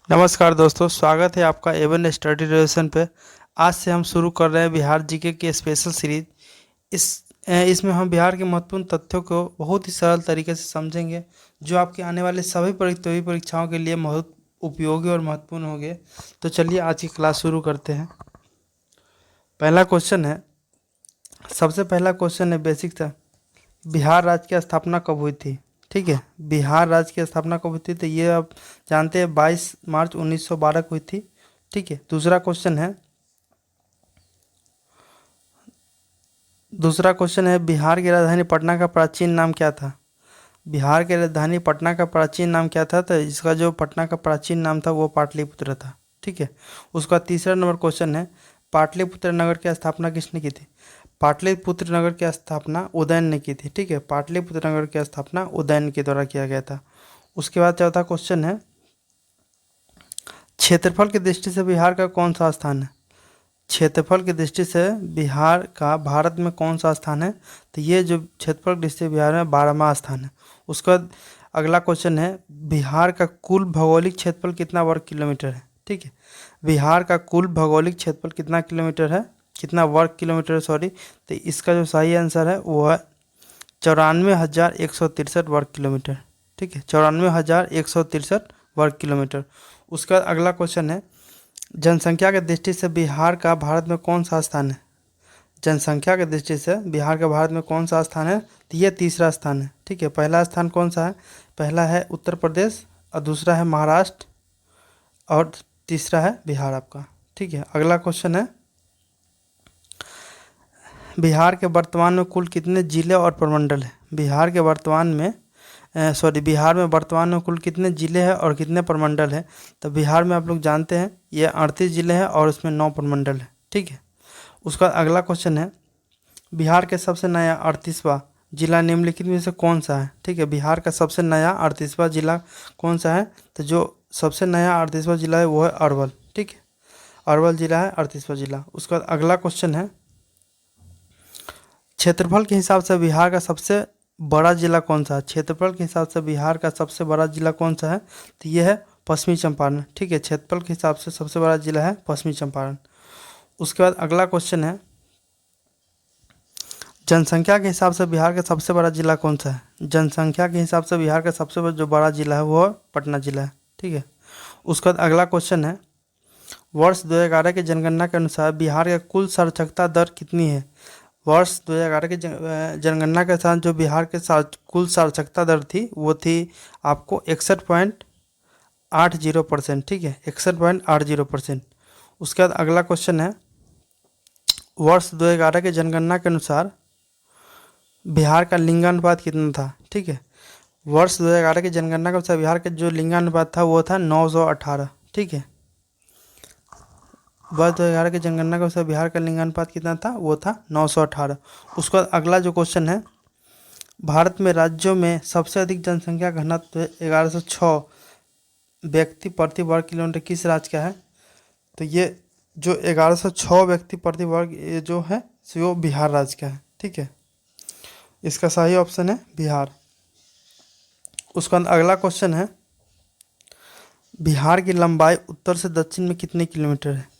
नमस्कार दोस्तों, स्वागत है आपका एवन स्टडी रिलेशन पे। आज से हम शुरू कर रहे हैं बिहार जीके की स्पेशल सीरीज। इसमें हम बिहार के महत्वपूर्ण तथ्यों को बहुत ही सरल तरीके से समझेंगे, जो आपके आने वाले सभी प्रतियोगी परीक्षाओं के लिए बहुत उपयोगी और महत्वपूर्ण होंगे। तो चलिए आज की क्लास शुरू करते हैं। पहला क्वेश्चन है, सबसे पहला क्वेश्चन है बेसिक था, बिहार राज्य की स्थापना कब हुई थी? ठीक है, बिहार राज्य की स्थापना कब हुई थी? तो ये आप जानते हैं 22 मार्च 1912 को हुई थी। ठीक है, दूसरा क्वेश्चन है बिहार की राजधानी पटना का प्राचीन नाम क्या था? बिहार की राजधानी पटना का प्राचीन नाम क्या था? तो इसका जो पटना का प्राचीन नाम था वो पाटलिपुत्र था। ठीक है, उसका तीसरा नंबर क्वेश्चन है, पाटलिपुत्र नगर की स्थापना किसने की थी? पाटलिपुत्र नगर की स्थापना उदयन ने की थी। ठीक है, पाटलिपुत्र नगर की स्थापना उदयन के द्वारा किया गया था। उसके बाद चौथा क्वेश्चन है, क्षेत्रफल की दृष्टि से बिहार का कौन सा स्थान है? क्षेत्रफल की दृष्टि से बिहार का भारत में कौन सा स्थान है? तो ये जो क्षेत्रफल की दृष्टि से बिहार में 12वां स्थान है। उसके बाद अगला क्वेश्चन है, बिहार का कुल भौगोलिक क्षेत्रफल कितना वर्ग किलोमीटर है? ठीक है, बिहार का कुल भौगोलिक क्षेत्रफल कितना किलोमीटर है, कितना वर्ग किलोमीटर, सॉरी। तो इसका जो सही आंसर है वो है 94,163 वर्ग किलोमीटर। ठीक है, 94,163 वर्ग किलोमीटर। उसके बाद अगला क्वेश्चन है, जनसंख्या की दृष्टि से बिहार का भारत में कौन सा स्थान है? जनसंख्या की दृष्टि से बिहार का भारत में कौन सा स्थान है? तो ये तीसरा स्थान है। ठीक है, पहला स्थान कौन सा है? पहला है उत्तर प्रदेश, और दूसरा है महाराष्ट्र, और तीसरा है बिहार आपका। ठीक है, अगला क्वेश्चन है, बिहार के वर्तमान में कुल कितने जिले और प्रमंडल है? बिहार में वर्तमान में कुल कितने जिले हैं और कितने प्रमंडल हैं? तो बिहार में आप लोग जानते हैं ये 38 जिले हैं और उसमें 9 प्रमंडल है। ठीक है, उसका अगला क्वेश्चन है, बिहार के सबसे नया 38वां जिला निम्नलिखित में से कौन सा है? ठीक है, बिहार का सबसे नया 38वां जिला कौन सा है? तो जो सबसे नया 38वां जिला है वो है अरवल। ठीक है, अरवल जिला है 38वां जिला। उसका अगला क्वेश्चन है, क्षेत्रफल के हिसाब से बिहार का सबसे बड़ा जिला कौन सा है? क्षेत्रफल के हिसाब से बिहार का सबसे बड़ा जिला कौन सा है? तो ये है पश्चिमी चंपारण। ठीक है, क्षेत्रफल के हिसाब से सबसे बड़ा जिला है पश्चिमी चंपारण। उसके बाद अगला क्वेश्चन है, जनसंख्या के हिसाब से बिहार का सबसे बड़ा जिला कौन सा है? जनसंख्या के हिसाब से बिहार का सबसे जो बड़ा जिला है वो है पटना जिला है। ठीक है, उसके बाद अगला क्वेश्चन है, वर्ष 2011 की जनगणना के अनुसार बिहार का कुल साक्षरता दर कितनी है? वर्ष 2011 की जनगणना के साथ जो बिहार के कुल साक्षरता दर थी वो थी आपको 61.80%। ठीक है, 61.80%। उसके बाद अगला क्वेश्चन है, वर्ष 2011 की जनगणना के अनुसार बिहार का लिंगानुपात कितना था? ठीक है, वर्ष 2011 की जनगणना के अनुसार बिहार का जो लिंगानुपात था वो था 918। ठीक है, वर्ष 2011 की जनगणना के अनुसार बिहार का लिंगानुपात कितना था? वो था 918। उसके बाद अगला जो क्वेश्चन है, भारत में राज्यों में सबसे अधिक जनसंख्या घनत्व 1106 व्यक्ति प्रति वर्ग किलोमीटर किस राज्य का है? तो ये जो 1106 व्यक्ति प्रति वर्ग ये जो है वो बिहार राज्य का है। ठीक है, इसका सही ऑप्शन है बिहार। उसका अगला क्वेश्चन है, बिहार की लंबाई उत्तर से दक्षिण में कितने किलोमीटर है?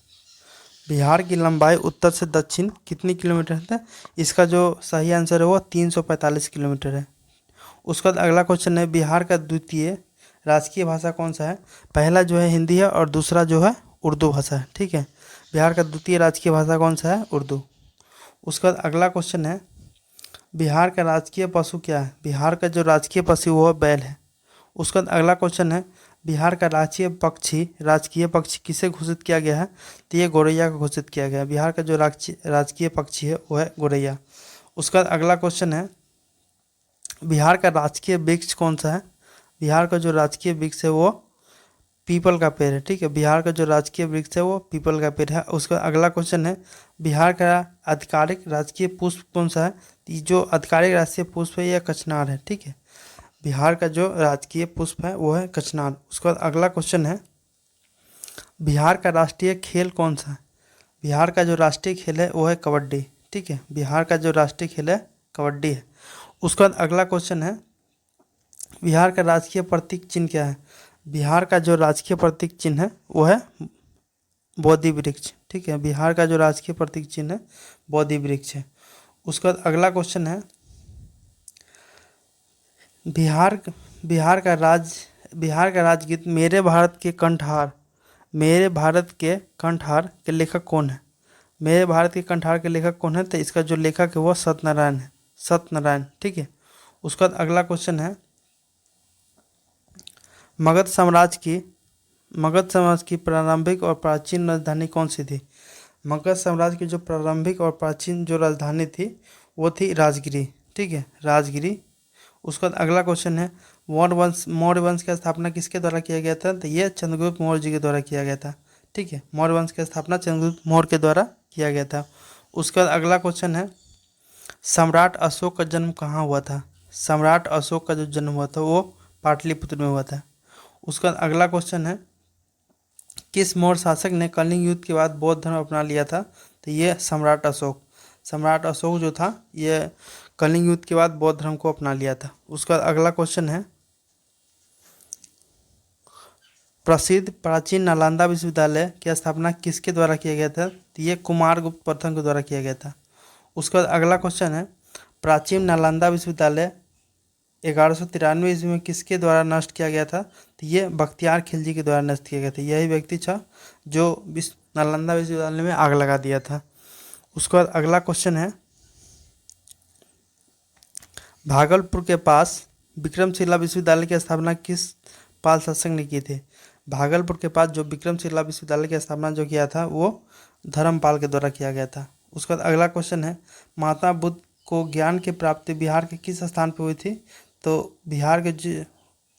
बिहार की लंबाई उत्तर से दक्षिण कितनी किलोमीटर है? इसका जो सही आंसर है वो 345 किलोमीटर है। उसका अगला क्वेश्चन है, बिहार का द्वितीय राजकीय भाषा कौन सा है? पहला जो है हिंदी है और दूसरा जो है उर्दू भाषा है। ठीक है, बिहार का द्वितीय राजकीय भाषा कौन सा है? उर्दू। उसका अगला क्वेश्चन है, बिहार का राजकीय पशु क्या है? बिहार का जो राजकीय पशु वो बैल है। उसका अगला क्वेश्चन है, बिहार का राजकीय पक्षी किसे घोषित किया गया है? तो ये गौरैया को घोषित किया गया है। बिहार का जो राजकीय पक्षी है वो है गौरैया। उसका अगला क्वेश्चन है, बिहार का राजकीय वृक्ष कौन सा है? बिहार का जो राजकीय वृक्ष है वो पीपल का पेड़ है। ठीक है, बिहार का जो राजकीय वृक्ष है वो पीपल का पेड़ है। उसका अगला क्वेश्चन है, बिहार का आधिकारिक राजकीय पुष्प कौन सा है? तो जो आधिकारिक राजकीय पुष्प है यह कचनार है। ठीक है, बिहार का जो राजकीय पुष्प है वो है कचनार। उसके बाद अगला क्वेश्चन है, बिहार का राष्ट्रीय खेल कौन सा है? बिहार का जो राष्ट्रीय खेल है वो है कबड्डी। ठीक है, बिहार का जो राष्ट्रीय खेल है कबड्डी है। उसके बाद अगला क्वेश्चन है, बिहार का राजकीय प्रतीक चिन्ह क्या है? बिहार का जो राजकीय प्रतीक चिन्ह है वो है बोधि वृक्ष। ठीक है, बिहार का जो राजकीय प्रतीक चिन्ह है बोधि वृक्ष है। उसके बाद अगला क्वेश्चन है, बिहार बिहार का राजगीत मेरे भारत के कंठहार, मेरे भारत के कंठहार के लेखक कौन है? मेरे भारत के कंठहार के लेखक कौन है? तो इसका जो लेखक है वो सत्यनारायण है, सत्यनारायण। ठीक है। उसके बाद अगला क्वेश्चन है, मगध साम्राज्य की प्रारंभिक और प्राचीन राजधानी कौन सी थी? मगध साम्राज्य की जो प्रारंभिक और प्राचीन जो राजधानी थी वो थी राजगिरी। ठीक है, राजगिरी। उसके बाद अगला क्वेश्चन है, मौर्य वंश की स्थापना किसके द्वारा किया गया था? तो ये चंद्रगुप्त मौर्य जी के द्वारा किया गया था। ठीक है, मौर्य वंश की स्थापना चंद्रगुप्त मौर्य के द्वारा किया गया था। उसके बाद अगला क्वेश्चन है, सम्राट अशोक का जन्म कहाँ हुआ था? सम्राट अशोक का जो जन्म हुआ था वो पाटलिपुत्र में हुआ था। उसका अगला क्वेश्चन है, किस मौर्य शासक ने कलिंग युद्ध के बाद बौद्ध धर्म अपना लिया था? तो ये सम्राट अशोक जो था ये कलिंग युद्ध के बाद बौद्ध धर्म को अपना लिया था। उसका अगला क्वेश्चन है, प्रसिद्ध प्राचीन नालंदा विश्वविद्यालय की स्थापना किसके द्वारा किया गया था? तो ये कुमारगुप्त प्रथम के द्वारा किया गया था। उसके बाद अगला क्वेश्चन है, प्राचीन नालंदा विश्वविद्यालय 1193 ईस्वी में किसके द्वारा नष्ट किया गया था? तो ये बख्तियार खिलजी के द्वारा नष्ट किया गया था। यही व्यक्ति था जो नालंदा विश्वविद्यालय में आग लगा दिया था। उसके बाद अगला क्वेश्चन है, भागलपुर के पास विक्रमशिला विश्वविद्यालय की स्थापना किस पाल शासक ने की थी? भागलपुर के पास जो विक्रमशिला विश्वविद्यालय की स्थापना जो किया था वो धर्मपाल के द्वारा किया गया था। उसके बाद अगला क्वेश्चन है, महात्मा बुद्ध को ज्ञान की प्राप्ति बिहार के किस स्थान पर हुई थी? तो बिहार के जो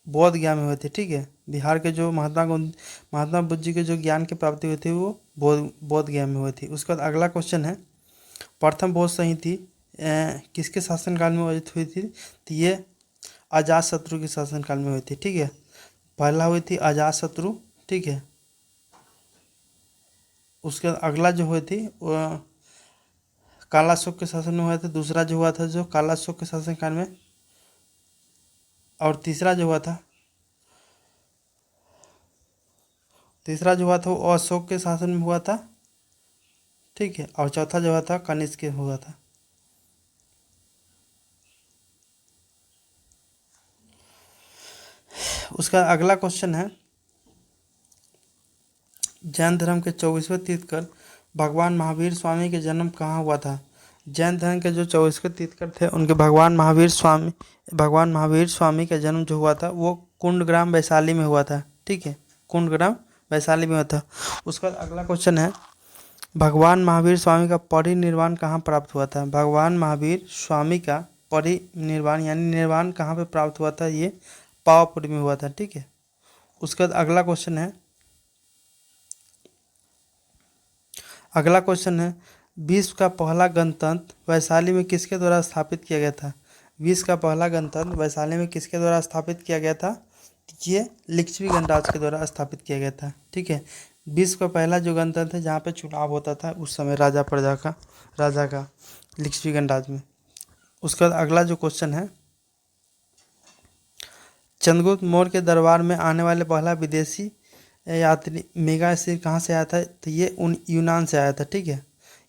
बौद्ध गया में हुए थे। ठीक है, बिहार के जो महात्मा बुद्ध जी के जो ज्ञान की प्राप्ति हुई थी वो बौद्ध गया में हुई थी। उसके बाद अगला क्वेश्चन है, प्रथम बौद्ध संहिता किसके शासनकाल में आयोजित हुई थी? तो ये अजातशत्रु के शासनकाल में हुई थी। ठीक है, पहला हुई थी अजातशत्रु। ठीक है, उसके बाद अगला जो हुई थी वो कालाशोक के शासन में हुआ था। दूसरा जो हुआ था जो कालाशोक के शासनकाल में, और तीसरा जो हुआ था वो अशोक के शासन में हुआ था। ठीक है, और चौथा जो हुआ था कनिष्क के हुआ था। उसका अगला क्वेश्चन है, जैन धर्म के 24वें तीर्थकर भगवान महावीर स्वामी के जन्म कहाँ हुआ था? जैन धर्म के जो 24वें तीर्थकर थे उनके भगवान महावीर स्वामी का जन्म जो हुआ था वो कुंडग्राम वैशाली में हुआ था। ठीक है, कुंडग्राम वैशाली में हुआ था। उसका अगला क्वेश्चन है, भगवान महावीर स्वामी का परिनिर्वाण कहाँ प्राप्त हुआ था? भगवान महावीर स्वामी का परिनिर्वाण यानी निर्वाण कहाँ पे प्राप्त हुआ था? ये पावापुरी में हुआ था। ठीक है, उसके बाद अगला क्वेश्चन है, विश्व का पहला गणतंत्र वैशाली में किसके द्वारा स्थापित किया गया था? विश्व का पहला गणतंत्र वैशाली में किसके द्वारा स्थापित किया गया था? ये लिच्छवी गणराज्य के द्वारा स्थापित किया गया था। ठीक है, विश्व का पहला जो गणतंत्र है जहाँ पे चुनाव होता था उस समय राजा का लिच्छवी गणराज्य में। उसका अगला जो क्वेश्चन है, चंद्रगुप्त मौर्य के दरबार में आने वाले पहला विदेशी यात्री मेगास्थनीज कहाँ से आया था? तो ये यूनान से आया था। ठीक है,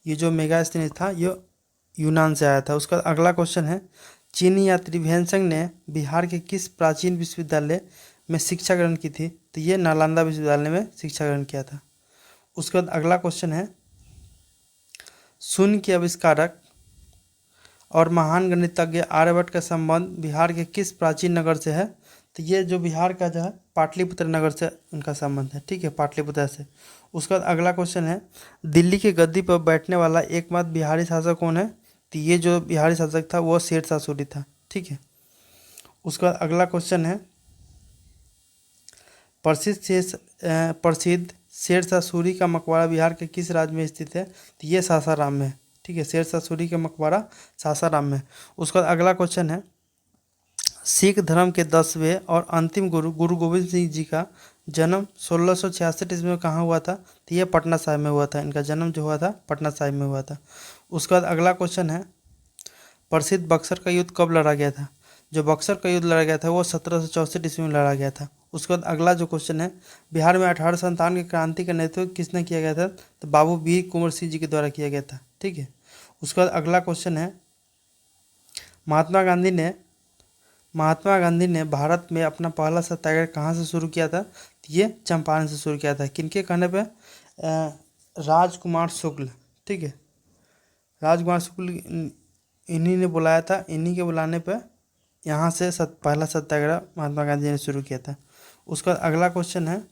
ये जो मेगास्थनीज था ये यूनान से आया था। उसका अगला क्वेश्चन है, चीनी यात्री भ्यानसंग ने बिहार के किस प्राचीन विश्वविद्यालय में शिक्षा ग्रहण की थी? तो ये नालंदा विश्वविद्यालय में शिक्षा ग्रहण किया था। उसके बाद अगला क्वेश्चन है, शून्य के आविष्कारक और महान गणितज्ञ आर्यभट्ट का संबंध बिहार के किस प्राचीन नगर से है? तो ये जो बिहार का जो है पाटलिपुत्र नगर से उनका संबंध है। ठीक है, पाटलिपुत्र से। उसके बाद अगला क्वेश्चन है, दिल्ली की गद्दी पर बैठने वाला एकमात्र बिहारी शासक कौन है? तो ये जो बिहारी शासक था वो शेरशाह सूरी था। ठीक है, उसके बाद अगला क्वेश्चन है, प्रसिद्ध शेरशाह सूरी का मकबरा बिहार के किस राज्य में स्थित है? तो ये सासाराम में। ठीक है, शेरशाह सूरी का मकबरा सासाराम में। उसका अगला क्वेश्चन है, सिख धर्म के 10वें और अंतिम गुरु गोविंद सिंह जी का जन्म 1666 ईस्वी में कहाँ हुआ था? तो ये पटना साहिब में हुआ था। इनका जन्म जो हुआ था पटना साहिब में हुआ था। उसके बाद अगला क्वेश्चन है, प्रसिद्ध बक्सर का युद्ध कब लड़ा गया था? जो बक्सर का युद्ध लड़ा गया था वो 1764 ईस्वी में लड़ा गया था। उसके बाद अगला जो क्वेश्चन है, बिहार में 1857 की क्रांति का नेतृत्व किसने किया गया था? तो बाबू वीर कुंवर सिंह जी के द्वारा किया गया था। ठीक है। उसके बाद अगला क्वेश्चन है, महात्मा गांधी ने भारत में अपना पहला सत्याग्रह कहाँ से शुरू किया था? तो ये चंपारण से शुरू किया था। किनके कहने पे? राजकुमार शुक्ल। ठीक है, राजकुमार शुक्ल इन्हीं ने बुलाया था। इन्हीं के बुलाने पे यहाँ से पहला सत्याग्रह महात्मा गांधी ने शुरू किया था। उसका अगला क्वेश्चन है,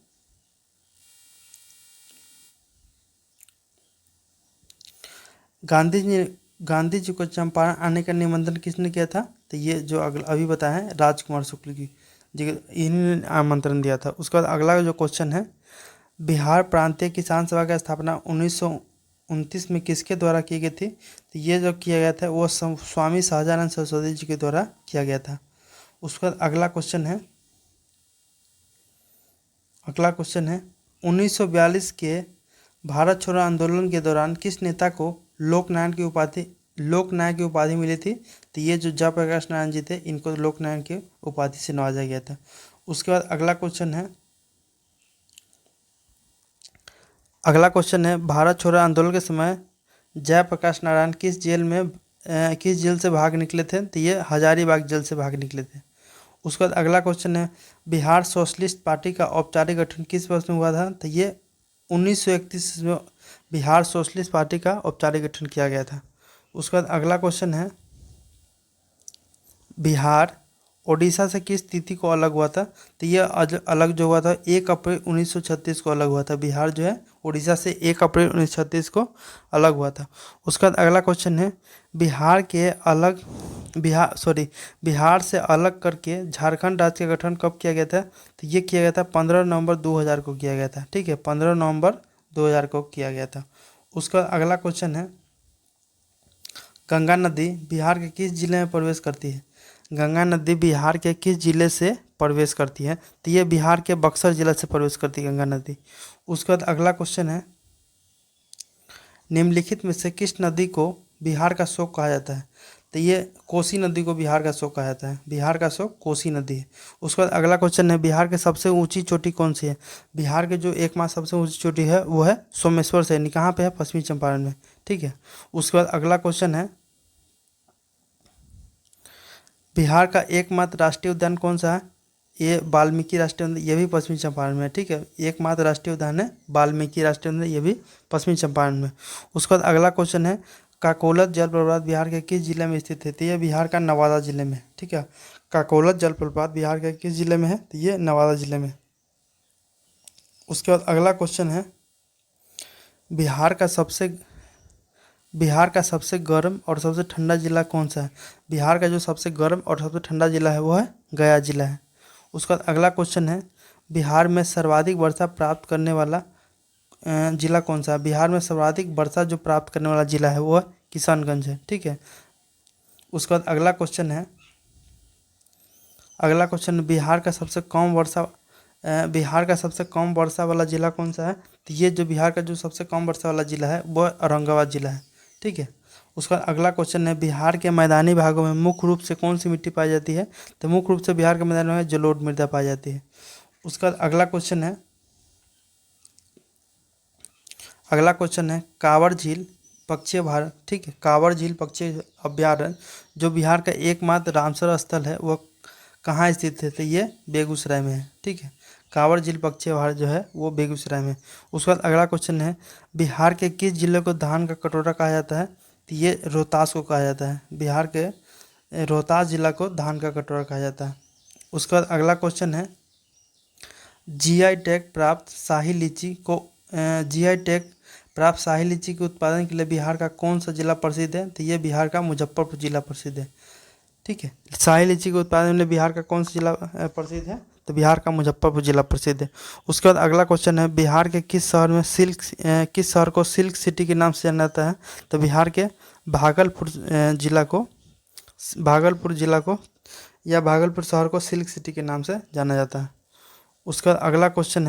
गांधी जी को चंपारण आने का निमंत्रण किसने किया था? तो ये जो अभी बताया है, राजकुमार शुक्ल जी इन्हीं ने आमंत्रण दिया था। उसके बाद अगला जो क्वेश्चन है, बिहार प्रांतीय किसान सभा की स्थापना 1929 में किसके द्वारा की गई थी? तो ये जो किया गया था वो स्वामी सहजानंद सरस्वती जी के द्वारा किया गया था। उसके बाद अगला क्वेश्चन है 1942 के भारत छोड़ो आंदोलन के दौरान किस नेता को लोकनायक की उपाधि मिली थी? तो ये जो जयप्रकाश नारायण जी थे, इनको लोकनायक की उपाधि से नवाजा गया था। उसके बाद अगला क्वेश्चन है, भारत छोड़ो आंदोलन के समय जयप्रकाश नारायण किस जेल से भाग निकले थे? तो ये हजारीबाग जेल से भाग निकले थे। उसके बाद अगला क्वेश्चन है, बिहार सोशलिस्ट पार्टी का औपचारिक गठन किस वर्ष में हुआ था? तो ये 1931 में बिहार सोशलिस्ट पार्टी का औपचारिक गठन किया गया था। उसके बाद अगला क्वेश्चन है, बिहार ओडिशा से किस तिथि को अलग हुआ था? तो ये अलग जो हुआ था 1 अप्रैल 1936 को अलग हुआ था। बिहार जो है ओडिशा से 1 अप्रैल 1936 को अलग हुआ था। उसके बाद अगला क्वेश्चन है, बिहार से अलग करके झारखंड राज्य का गठन कब किया गया था? तो ये किया गया था 15 नवंबर 2000 को किया गया था। ठीक है, 15 नवंबर 2000 को किया गया था। उसका अगला क्वेश्चन है, गंगा नदी बिहार के किस जिले में प्रवेश करती है? गंगा नदी बिहार के किस जिले से प्रवेश करती है? तो ये बिहार के बक्सर जिला से प्रवेश करती है गंगा नदी। उसके बाद अगला क्वेश्चन है, निम्नलिखित में से किस नदी को बिहार का शोक कहा जाता है? तो ये कोसी नदी को बिहार का शोक कहा जाता है। बिहार का शोक कोसी नदी है। उसके बाद अगला क्वेश्चन है, बिहार के सबसे ऊंची चोटी कौन सी है? बिहार के जो एकमात्र सबसे ऊंची चोटी है वो है सोमेश्वर से। कहाँ पे है? पश्चिमी चंपारण में। ठीक है। उसके बाद अगला क्वेश्चन है, बिहार का एकमात्र राष्ट्रीय उद्यान कौन सा है? ये वाल्मीकि राष्ट्रीय उद्यान, ये भी पश्चिमी चंपारण में है। ठीक है, एकमात्र राष्ट्रीय उद्यान है वाल्मीकि राष्ट्रीय उद्यान, ये भी पश्चिमी चंपारण में। उसके बाद अगला क्वेश्चन है, काकोलत जलप्रपात बिहार के किस जिले में स्थित है? तो ये बिहार का नवादा जिले में। ठीक है, काकोलत जलप्रपात बिहार के किस जिले में है? तो ये नवादा जिले में। उसके बाद अगला क्वेश्चन है, बिहार का सबसे गर्म और सबसे ठंडा जिला कौन सा है? बिहार का जो सबसे गर्म और सबसे ठंडा जिला है वो है गया जिला है। उसका अगला क्वेश्चन है, बिहार में सर्वाधिक वर्षा प्राप्त करने वाला जिला कौन सा है? बिहार में सर्वाधिक वर्षा जो प्राप्त करने वाला जिला है वो है किशनगंज है। ठीक है। उसके बाद अगला क्वेश्चन है, बिहार का सबसे कम वर्षा वाला जिला कौन सा है? तो ये जो बिहार का जो सबसे कम वर्षा वाला जिला है वो औरंगाबाद जिला है। ठीक है। उसका अगला क्वेश्चन है, बिहार के मैदानी भागों में मुख्य रूप से कौन सी मिट्टी पाई जाती है? तो मुख्य रूप से बिहार के मैदानों में जलोढ़ मृदा पाई जाती है। उसका अगला क्वेश्चन है, कांवर झील पक्षी अभयारण्य। ठीक है, कांवर झील पक्षी अभयारण्य जो बिहार का एकमात्र रामसर स्थल है वह कहाँ स्थित है? तो ये बेगूसराय में है। ठीक है, कांवर झील पक्षी अभयारण्य जो है वो बेगूसराय में। उसके बाद अगला क्वेश्चन है, बिहार के किस जिले को धान का कटोरा कहा जाता है? तो ये रोहतास को कहा जाता है। बिहार के रोहतास जिला को धान का कटोरा कहा जाता है। उसके बाद अगला क्वेश्चन है, जीआई टैग प्राप्त शाही लीची के उत्पादन के लिए बिहार का कौन सा जिला प्रसिद्ध है? तो ये बिहार का मुजफ्फरपुर जिला प्रसिद्ध है। ठीक है, शाही लीची के उत्पादन में बिहार का कौन सा जिला प्रसिद्ध है? तो बिहार का मुजफ्फरपुर जिला प्रसिद्ध है। उसके बाद अगला क्वेश्चन है, बिहार के किस शहर को सिल्क सिटी के नाम से जाना जाता है? तो बिहार के भागलपुर जिला को या भागलपुर शहर को सिल्क सिटी के नाम से जाना जाता है। उसका अगला क्वेश्चन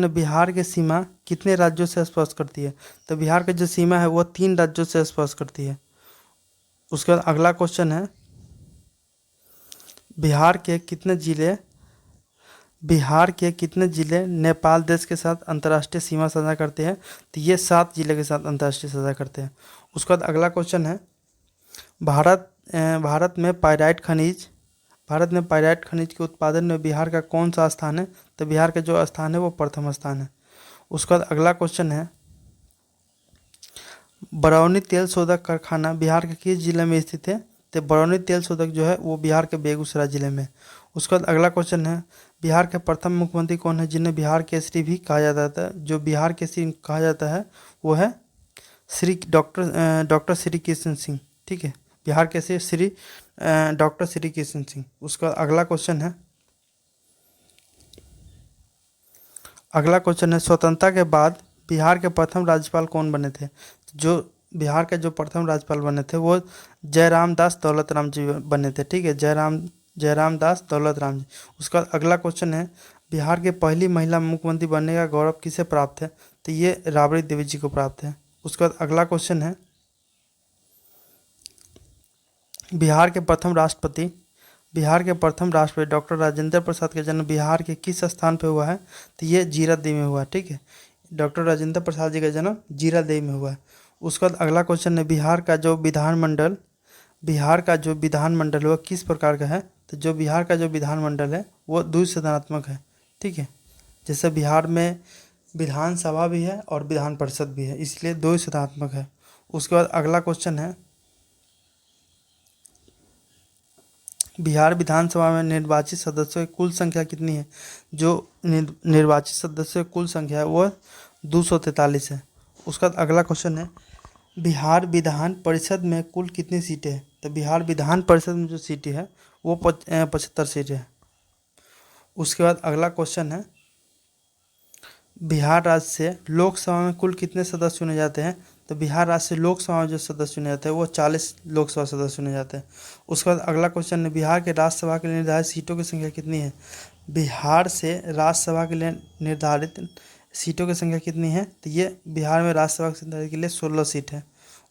है, बिहार की सीमा कितने राज्यों से स्पर्श करती है? तो बिहार की जो सीमा है वो 3 राज्यों से स्पर्श करती है। उसके बाद अगला क्वेश्चन है, बिहार के कितने जिले बिहार के कितने जिले नेपाल देश के साथ अंतर्राष्ट्रीय सीमा साझा करते हैं? तो ये 7 जिले के साथ अंतर्राष्ट्रीय साझा करते हैं। उसके बाद अगला क्वेश्चन है, भारत भारत में पाइराइट खनिज भारत में पाइराइट खनिज के उत्पादन में बिहार का कौन सा स्थान है? तो बिहार का जो स्थान है वो प्रथम स्थान है। उसके बाद अगला क्वेश्चन है, बरौनी तेल शोधक कारखाना बिहार के किस जिले में स्थित है? तो बरौनी तेल शोधक जो है वो बिहार के बेगूसराय जिले में। उसके बाद अगला क्वेश्चन है, बिहार के प्रथम मुख्यमंत्री कौन है जिन्हें बिहार केसरी भी कहा जाता है? जो बिहार केसरी कहा जाता है वो है डॉक्टर श्री कृष्ण सिंह। ठीक है, बिहार केसरी डॉक्टर श्री कृष्ण सिंह। उसका अगला क्वेश्चन है, स्वतंत्रता के बाद बिहार के प्रथम राज्यपाल कौन बने थे? जो बिहार के जो प्रथम राज्यपाल बने थे वो जयराम दास दौलत राम जी बने थे। ठीक है, जयराम दास दौलत राम जी। उसका अगला क्वेश्चन है, बिहार के पहली महिला मुख्यमंत्री बनने का गौरव किसे प्राप्त है? तो ये राबड़ी देवी जी को प्राप्त है। उसके बाद अगला क्वेश्चन है, बिहार के प्रथम राष्ट्रपति डॉक्टर राजेंद्र प्रसाद का जन्म बिहार के किस स्थान पर हुआ है? तो ये जीरादेई में हुआ। ठीक है, डॉक्टर राजेंद्र प्रसाद जी का जन्म जीरादेई में हुआ है। उसके बाद अगला क्वेश्चन है, बिहार का जो विधानमंडल वह किस प्रकार का है? तो जो बिहार का जो विधानमंडल है वो द्विसदनात्मक है। ठीक है, जैसे बिहार में विधानसभा भी है और विधान परिषद भी है, इसलिए द्विसदनात्मक है। उसके बाद अगला क्वेश्चन है, बिहार विधानसभा में निर्वाचित सदस्यों की कुल संख्या कितनी है? जो निर्वाचित सदस्यों की कुल संख्या है वो 243 है। उसका अगला क्वेश्चन है, बिहार विधान परिषद में कुल कितनी सीटें हैं? तो बिहार विधान परिषद में जो सीटें है वो 75 सीटें हैं। उसके बाद अगला क्वेश्चन है, बिहार राज्य से लोकसभा में कुल कितने सदस्य चुने जाते हैं? तो बिहार राज्य से लोकसभा में जो सदस्य चुने जाते हैं वो 40 लोकसभा सदस्य चुने जाते हैं। उसके बाद अगला क्वेश्चन है, बिहार के राज्यसभा के लिए निर्धारित सीटों की संख्या कितनी है? बिहार से राज्यसभा के लिए निर्धारित सीटों की संख्या कितनी है? तो ये बिहार में राज्यसभा के लिए 16 सीट है।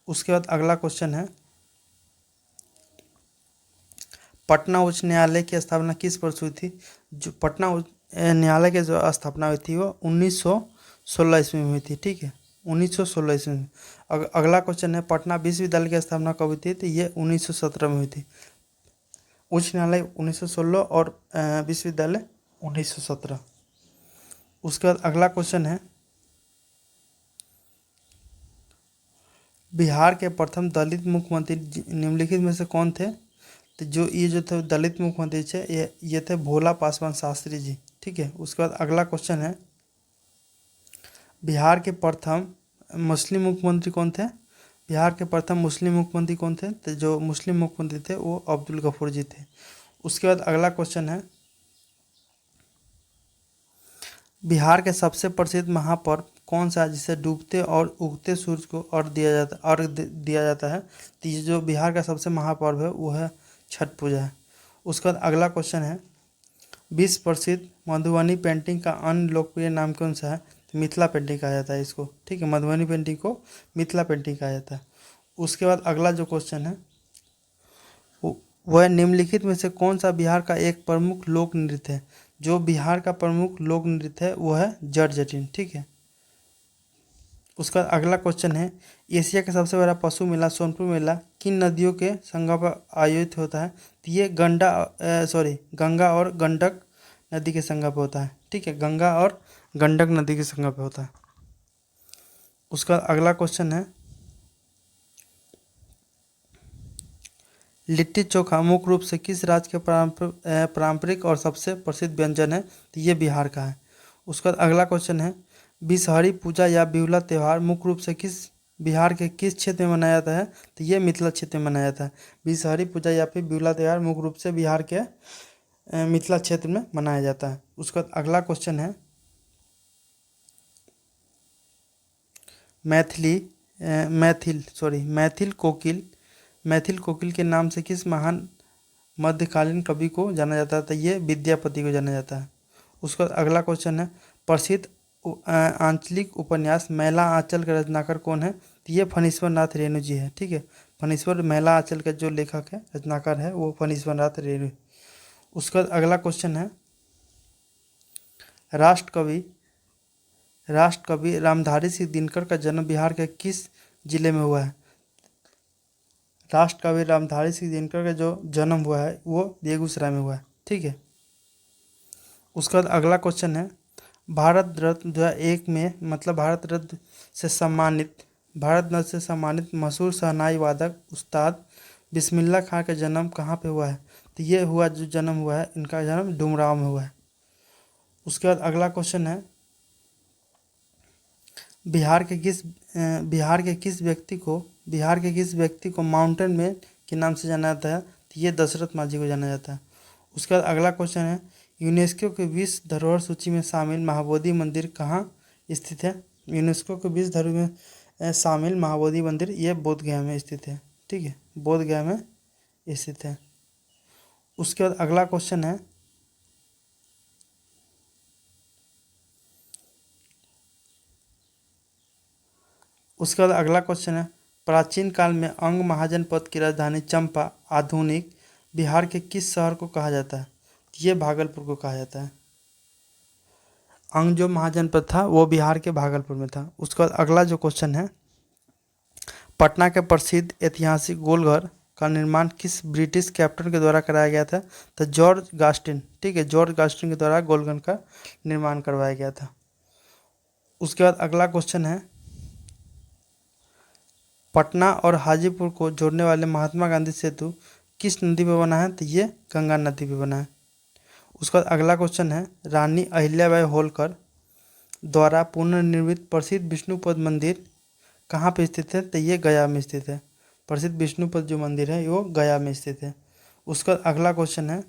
उसके बाद अगला क्वेश्चन है, पटना उच्च न्यायालय की स्थापना किस वर्ष हुई थी? जो पटना उच्च न्यायालय की जो स्थापना हुई थी वो 1916 ईस्वी में हुई थी। ठीक है, 1916 ईस्वी में। अगला क्वेश्चन है, पटना विश्वविद्यालय की स्थापना कब हुई थी? तो ये 1917 में हुई थी। उच्च न्यायालय 1916 और विश्वविद्यालय 1917। उसके बाद अगला क्वेश्चन है, बिहार के प्रथम दलित मुख्यमंत्री निम्नलिखित में से कौन थे? तो जो ये जो थे दलित मुख्यमंत्री थे ये थे भोला पासवान शास्त्री जी। ठीक है, उसके बाद अगला क्वेश्चन है, बिहार के प्रथम मुस्लिम मुख्यमंत्री कौन थे? बिहार के प्रथम मुस्लिम मुख्यमंत्री कौन थे? तो जो मुस्लिम मुख्यमंत्री थे वो अब्दुल गफूर जी थे। उसके बाद अगला क्वेश्चन है, बिहार के सबसे प्रसिद्ध महापर्व कौन सा है जिसे डूबते और उगते सूरज को अर्घ दिया जाता है? तो ये जो बिहार का सबसे महापर्व है वो है छठ पूजा है। उसके बाद अगला क्वेश्चन है, विश्व प्रसिद्ध मधुबनी पेंटिंग का अन्य लोकप्रिय नाम कौन सा है? तो मिथिला पेंटिंग कहा जाता है इसको। ठीक है, मधुबनी पेंटिंग को मिथिला पेंटिंग कहा जाता है। उसके बाद अगला जो क्वेश्चन है, वह निम्नलिखित में से कौन सा बिहार का एक प्रमुख लोक नृत्य है? जो बिहार का प्रमुख लोक नृत्य है वो है जट जटिन। ठीक है, उसका अगला क्वेश्चन है, एशिया का सबसे बड़ा पशु मेला सोनपुर मेला किन नदियों के संगम पर आयोजित होता है? तो ये गंगा और गंडक नदी के संगम पर होता है। ठीक है, गंगा और गंडक नदी के संगम पर होता है। उसका अगला क्वेश्चन है, लिट्टी चोखा मुख्य रूप से किस राज्य के पारंपरिक और सबसे प्रसिद्ध व्यंजन है? तो ये बिहार का है। उसका अगला क्वेश्चन है, बिसहरी पूजा या बिहुला त्यौहार मुख्य रूप से बिहार के किस क्षेत्र में मनाया जाता है? तो ये मिथिला क्षेत्र में मनाया जाता है। बिसहरी पूजा या फिर बिहुला त्यौहार मुख्य रूप से बिहार के मिथिला क्षेत्र में मनाया जाता है। उसका अगला क्वेश्चन है, मैथिल कोकिल के नाम से किस महान मध्यकालीन कवि को जाना जाता है? तो ये विद्यापति को जाना जाता है। उसका अगला क्वेश्चन है, प्रसिद्ध आंचलिक उपन्यास मैला आंचल के रचनाकार कौन है? तो ये फणीश्वर नाथ रेणु जी है। ठीक है, फणीश्वर महिला आंचल का जो लेखक है, रचनाकार है, वो फणीश्वर नाथ रेणु। उसका अगला क्वेश्चन है, राष्ट्रकवि रामधारी सिंह दिनकर का जन्म बिहार के किस जिले में हुआ है? राष्ट्रकवि रामधारी सिंह दिनकर का जो जन्म हुआ है वो बेगूसराय में हुआ है। ठीक है। उसका अगला क्वेश्चन है, भारत रत्न 2001 में मतलब भारत रत्न से सम्मानित मशहूर शहनाई वादक उस्ताद बिस्मिल्लाह खां का जन्म कहाँ पे हुआ है? तो ये जो जन्म हुआ है, इनका जन्म डुमरांव में हुआ है। उसके बाद अगला क्वेश्चन है, बिहार के किस व्यक्ति को माउंटेन मैन के नाम से जाना जाता है? तो ये दशरथ माझी को जाना जाता है। उसके बाद अगला क्वेश्चन है, यूनेस्को के विश्व धरोहर सूची में शामिल महाबोधि मंदिर कहाँ स्थित है? यूनेस्को के विश्व धरोहर में शामिल महाबोधि मंदिर ये बोधगया में स्थित है। ठीक है, बोधगया में स्थित है। उसके बाद अगला क्वेश्चन है, प्राचीन काल में अंग महाजनपद की राजधानी चंपा आधुनिक बिहार के किस शहर को कहा जाता है? ये भागलपुर को कहा जाता है। अंग जो महाजनपद था वो बिहार के भागलपुर में था। उसके बाद अगला जो क्वेश्चन है, पटना के प्रसिद्ध ऐतिहासिक गोलघर का निर्माण किस ब्रिटिश कैप्टन के द्वारा कराया गया था? तो जॉर्ज गास्टिन। ठीक है, जॉर्ज गास्टिन के द्वारा गोलघर का निर्माण करवाया गया था। उसके बाद अगला क्वेश्चन है, पटना और हाजीपुर को जोड़ने वाले महात्मा गांधी सेतु किस नदी पर बना है? तो ये गंगा नदी पर बना है। उसका अगला क्वेश्चन है, रानी अहिल्याबाई होलकर द्वारा पुनर्निर्मित प्रसिद्ध विष्णुपद मंदिर कहाँ पे स्थित है? तो ये गया में स्थित है। प्रसिद्ध विष्णुपद जो मंदिर है वो गया में स्थित है। उसका अगला क्वेश्चन है,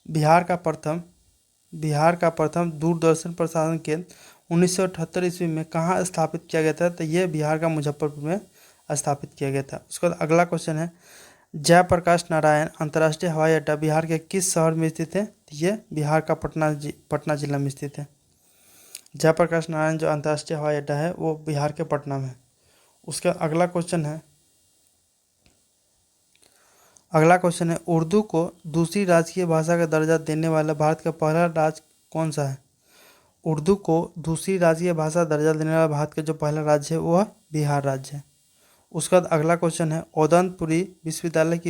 बिहार का प्रथम दूरदर्शन प्रसारण केंद्र 1978 ईस्वी में कहाँ स्थापित किया गया था? तो ये बिहार का मुजफ्फरपुर में स्थापित किया गया था। उसके बाद अगला क्वेश्चन है, जयप्रकाश नारायण अंतर्राष्ट्रीय हवाई अड्डा बिहार के किस शहर में स्थित है? तो ये बिहार का पटना जिला में स्थित है। जयप्रकाश नारायण जो अंतर्राष्ट्रीय हवाई अड्डा है वो बिहार के पटना में। उसका अगला क्वेश्चन है, उर्दू को दूसरी राजकीय भाषा का दर्जा देने वाला भारत का पहला राज्य कौन सा है? उर्दू को दूसरी राजकीय भाषा दर्जा देने वाला भारत का जो पहला राज्य है वो बिहार राज्य है। उसका अगला क्वेश्चन है, उदयपुरी विश्वविद्यालय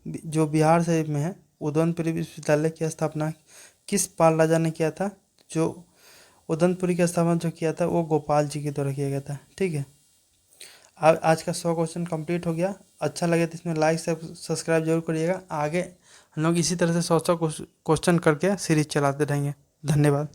जो बिहार शरीफ में है, उदयपुरी विश्वविद्यालय की स्थापना किस पाल राजा ने किया था? जो उदयपुरी की स्थापना जो किया था वो गोपाल जी के द्वारा किया गया था। ठीक है, आज का 100 क्वेश्चन कंप्लीट हो गया। अच्छा लगे तो इसमें लाइक सब्सक्राइब जरूर करिएगा। आगे हम लोग इसी तरह से 100 क्वेश्चन करके सीरीज चलाते रहेंगे। धन्यवाद।